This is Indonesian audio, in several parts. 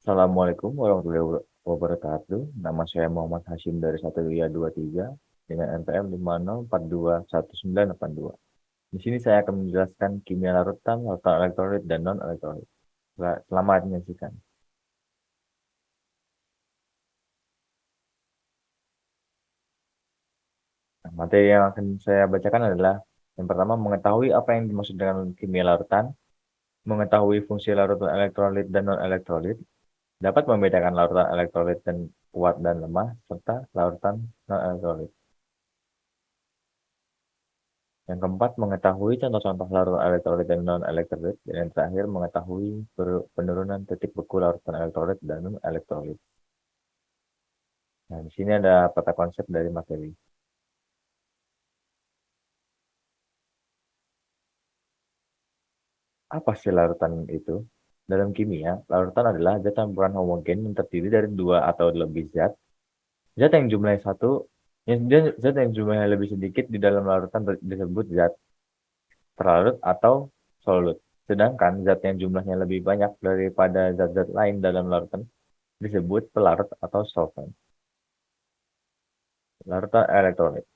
Assalamualaikum warahmatullahi wabarakatuh. Nama saya Muhammad Hashim dari Satria 23 dengan NPM 50421982. Di sini saya akan menjelaskan kimia larutan, larutan elektrolit, dan non-elektrolit. Selamat menyaksikan. Nah, materi yang akan saya bacakan adalah yang pertama, mengetahui apa yang dimaksud dengan kimia larutan, mengetahui fungsi larutan elektrolit dan non-elektrolit, dapat membedakan larutan elektrolit dan kuat dan lemah, serta larutan non-elektrolit. Yang keempat, mengetahui contoh-contoh larutan elektrolit dan non-elektrolit. Dan yang terakhir, mengetahui penurunan titik beku larutan elektrolit dan non-elektrolit. Nah, di sini ada peta konsep dari materi. Apa sih larutan itu? Dalam kimia, larutan adalah zat campuran homogen yang terdiri dari dua atau lebih zat. Zat yang jumlahnya satu, zat yang jumlahnya lebih sedikit di dalam larutan disebut zat terlarut atau solut. Sedangkan zat yang jumlahnya lebih banyak daripada zat-zat lain dalam larutan disebut pelarut atau solvent. Larutan elektrolit.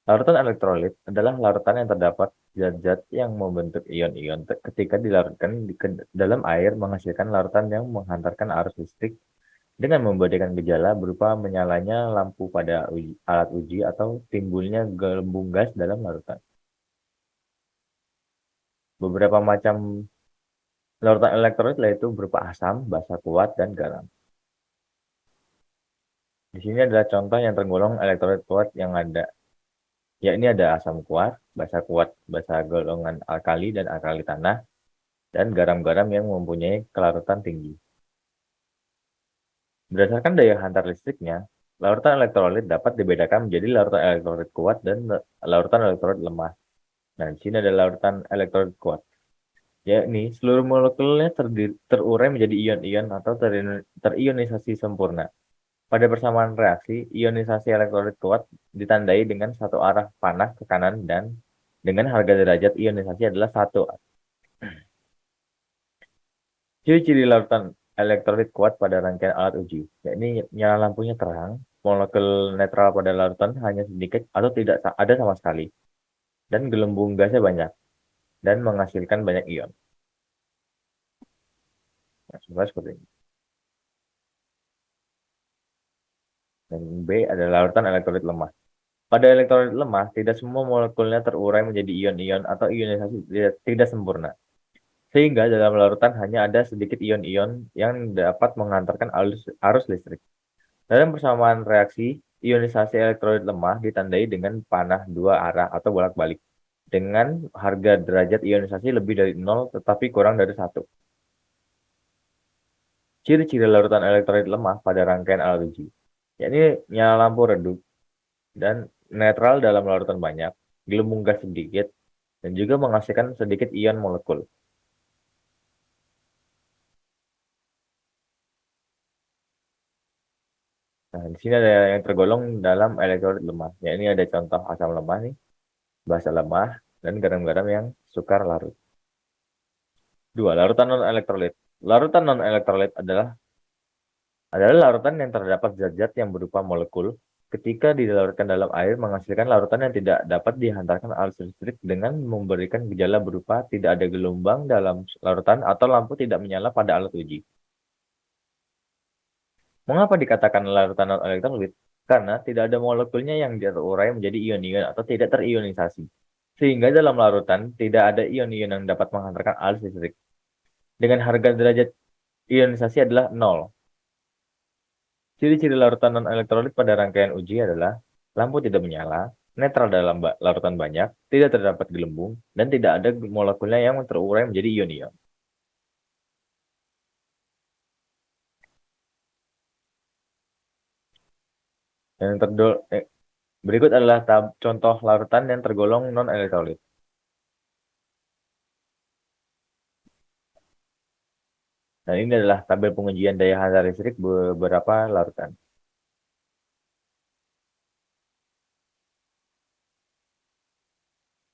Larutan elektrolit adalah larutan yang terdapat zat-zat yang membentuk ion-ion ketika dilarutkan dalam air menghasilkan larutan yang menghantarkan arus listrik dengan memberikan gejala berupa menyalanya lampu pada alat uji atau timbulnya gelembung gas dalam larutan. Beberapa macam larutan elektrolit yaitu berupa asam, basa kuat, dan garam. Di sini adalah contoh yang tergolong elektrolit kuat yang ada. Ya, ini ada asam kuat, basa golongan alkali dan alkali tanah, dan garam-garam yang mempunyai kelarutan tinggi. Berdasarkan daya hantar listriknya, larutan elektrolit dapat dibedakan menjadi larutan elektrolit kuat dan larutan elektrolit lemah. Nah, di sini ada larutan elektrolit kuat, yakni seluruh molekulnya terurai menjadi ion-ion atau terionisasi sempurna. Pada persamaan reaksi, ionisasi elektrolit kuat ditandai dengan satu arah panah ke kanan dan dengan harga derajat ionisasi adalah 1. Ciri-ciri larutan elektrolit kuat pada rangkaian alat uji, yakni nyala lampunya terang, molekul netral pada larutan hanya sedikit atau tidak ada sama sekali, dan gelembung gasnya banyak, dan menghasilkan banyak ion. Nah, sebenarnya seperti ini. Dan B adalah larutan elektrolit lemah. Pada elektrolit lemah, tidak semua molekulnya terurai menjadi ion-ion atau ionisasi tidak sempurna. Sehingga dalam larutan hanya ada sedikit ion-ion yang dapat mengantarkan arus listrik. Dalam persamaan reaksi, ionisasi elektrolit lemah ditandai dengan panah dua arah atau bolak-balik, dengan harga derajat ionisasi lebih dari 0 tetapi kurang dari 1. Ciri-ciri larutan elektrolit lemah pada rangkaian alat uji, yakni nyala lampu redup dan netral dalam larutan banyak, gelembung gas sedikit, dan juga menghasilkan sedikit ion molekul. Nah, di sini ada yang tergolong dalam elektrolit lemah. Ya, ini ada contoh asam lemah nih, basa lemah, dan garam-garam yang sukar larut. 2. Larutan non-elektrolit. Larutan non-elektrolit adalah larutan yang terdapat zat-zat yang berupa molekul ketika dilarutkan dalam air menghasilkan larutan yang tidak dapat dihantarkan arus listrik dengan memberikan gejala berupa tidak ada gelombang dalam larutan atau lampu tidak menyala pada alat uji. Mengapa dikatakan larutan non-elektrolit? Karena tidak ada molekulnya yang terurai menjadi ion-ion atau tidak terionisasi. Sehingga dalam larutan tidak ada ion-ion yang dapat menghantarkan arus listrik. Dengan harga derajat ionisasi adalah 0. Ciri-ciri larutan non-elektrolit pada rangkaian uji adalah lampu tidak menyala, netral dalam larutan banyak, tidak terdapat gelembung, dan tidak ada molekulnya yang terurai menjadi ion-ion. Yang berikut adalah contoh larutan yang tergolong non-elektrolit. Dan ini adalah tabel pengujian daya hantar listrik beberapa larutan.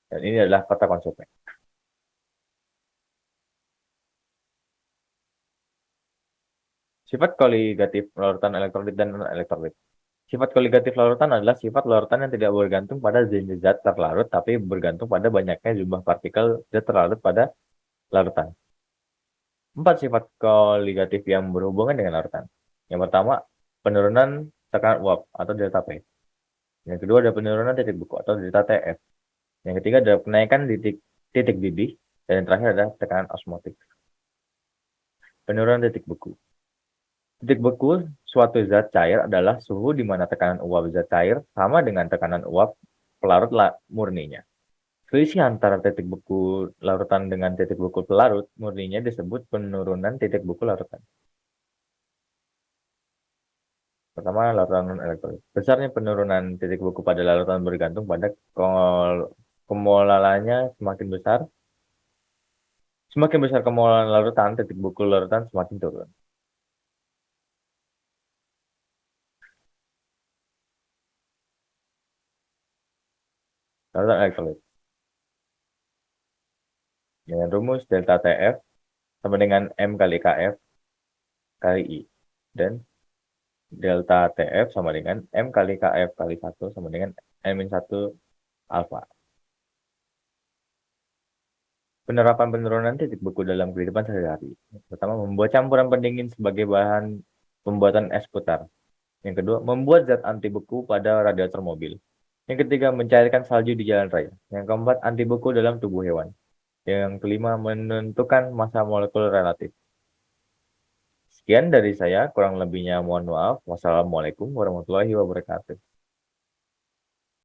Dan ini adalah peta konsepnya. Sifat koligatif larutan elektrolit dan non-elektrolit. Sifat koligatif larutan adalah sifat larutan yang tidak bergantung pada jenis zat terlarut, tapi bergantung pada banyaknya jumlah partikel zat terlarut pada larutan. 4 sifat koligatif yang berhubungan dengan larutan. Yang pertama, penurunan tekanan uap atau delta P. Yang kedua ada penurunan titik beku atau delta TF. Yang ketiga ada kenaikan titik didih. Dan yang terakhir ada tekanan osmotik. Penurunan titik beku. Titik beku suatu zat cair adalah suhu di mana tekanan uap zat cair sama dengan tekanan uap pelarut murninya. Selisih antara titik beku larutan dengan titik beku pelarut murninya disebut penurunan titik beku larutan. Pertama, larutan non-elektrolit. Besarnya penurunan titik beku pada larutan bergantung pada kemolalannya semakin besar. Semakin besar kemolalan larutan, titik beku larutan semakin turun. Larutan elektrolit. Dengan rumus delta TF sama dengan M kali KF kali I. Dan delta TF sama dengan M kali KF kali 1 sama dengan M-1 alfa. Penerapan penurunan titik beku dalam kehidupan sehari-hari. Pertama, membuat campuran pendingin sebagai bahan pembuatan es putar. Yang kedua, membuat zat anti beku pada radiator mobil. Yang ketiga, mencairkan salju di jalan raya. Yang keempat, anti beku dalam tubuh hewan. Yang kelima, menentukan massa molekul relatif. Sekian dari saya, kurang lebihnya mohon maaf. Wassalamualaikum warahmatullahi wabarakatuh.